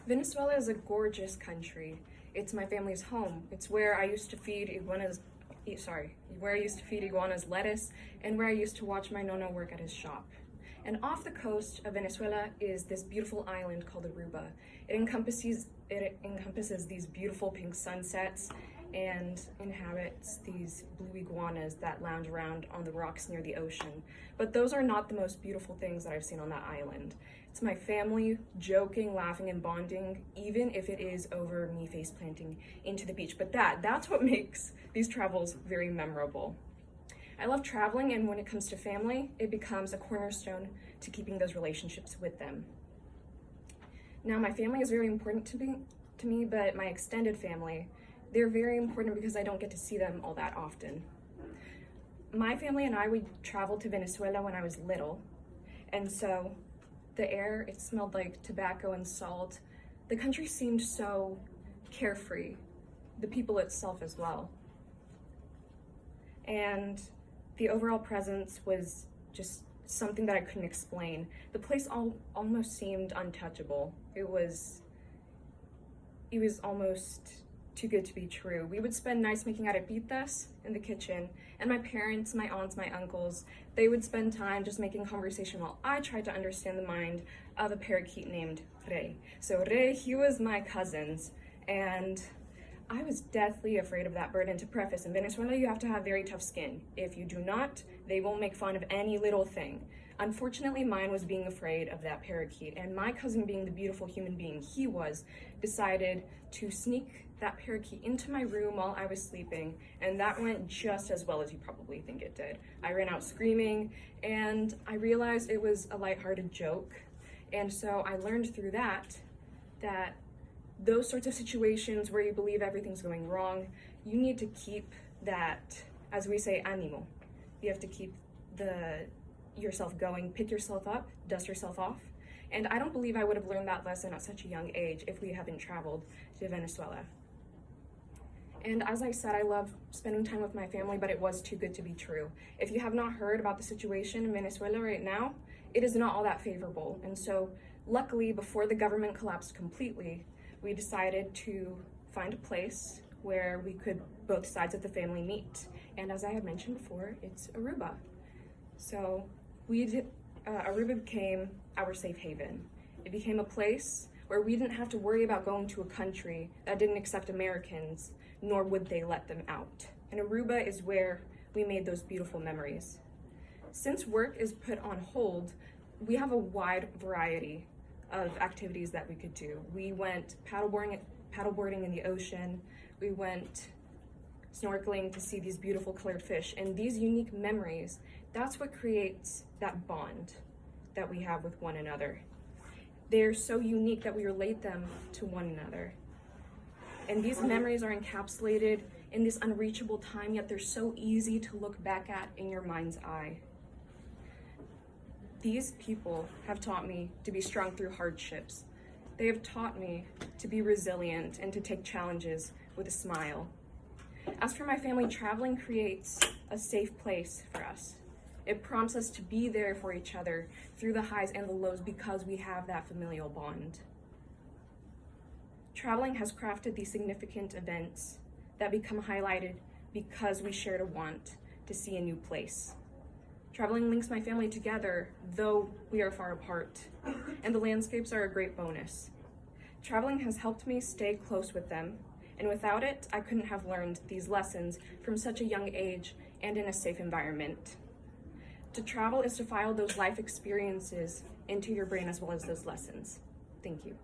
Venezuela is a gorgeous country. It's my family's home. It's where I used to feed iguanas lettuce, and where I used to watch my nonna work at his shop. And off the coast of Venezuela is this beautiful island called Aruba. It encompasses these beautiful pink sunsets and inhabits these blue iguanas that lounge around on the rocks near the ocean. But those are not the most beautiful things that I've seen on that island. It's my family joking, laughing, and bonding, even if it is over me face planting into the beach. But that's what makes these travels very memorable. I love traveling, and when it comes to family, it becomes a cornerstone to keeping those relationships with them. Now, my family is very important to me, but my extended family, they're very important because I don't get to see them all that often. My family and I, we traveled to Venezuela when I was little, and so the air, it smelled like tobacco and salt. The country seemed so carefree, the people itself as well. And the overall presence was just something that I couldn't explain. The place almost seemed untouchable. It was almost too good to be true. We would spend nights making arepitas in the kitchen, and my parents, my aunts, my uncles, they would spend time just making conversation while I tried to understand the mind of a parakeet named Rey. So Rey, he was my cousin's, and I was deathly afraid of that bird. And to preface, in Venezuela, you have to have very tough skin. If you do not, they won't make fun of any little thing. Unfortunately, mine was being afraid of that parakeet, and my cousin, being the beautiful human being he was, decided to sneak that parakeet into my room while I was sleeping, and that went just as well as you probably think it did. I ran out screaming, and I realized it was a lighthearted joke, and so I learned through that those sorts of situations where you believe everything's going wrong, you need to keep that, as we say, ánimo. You have to keep yourself going, pick yourself up, dust yourself off. And I don't believe I would have learned that lesson at such a young age if we haven't traveled to Venezuela. And as I said, I love spending time with my family, but it was too good to be true. If you have not heard about the situation in Venezuela right now, it is not all that favorable. And so luckily, before the government collapsed completely, we decided to find a place where we could both sides of the family meet. And as I had mentioned before, it's Aruba. So Aruba became our safe haven. It became a place where we didn't have to worry about going to a country that didn't accept Americans, nor would they let them out. And Aruba is where we made those beautiful memories. Since work is put on hold, we have a wide variety of activities that we could do. We went paddleboarding in the ocean. We went snorkeling to see these beautiful colored fish, and these unique memories, that's what creates that bond that we have with one another. They're so unique that we relate them to one another. And these memories are encapsulated in this unreachable time, yet they're so easy to look back at in your mind's eye. These people have taught me to be strong through hardships. They have taught me to be resilient and to take challenges with a smile. As for my family, traveling creates a safe place for us. It prompts us to be there for each other through the highs and the lows because we have that familial bond. Traveling has crafted these significant events that become highlighted because we shared a want to see a new place. Traveling links my family together, though we are far apart, and the landscapes are a great bonus. Traveling has helped me stay close with them, and without it, I couldn't have learned these lessons from such a young age and in a safe environment. To travel is to file those life experiences into your brain as well as those lessons. Thank you.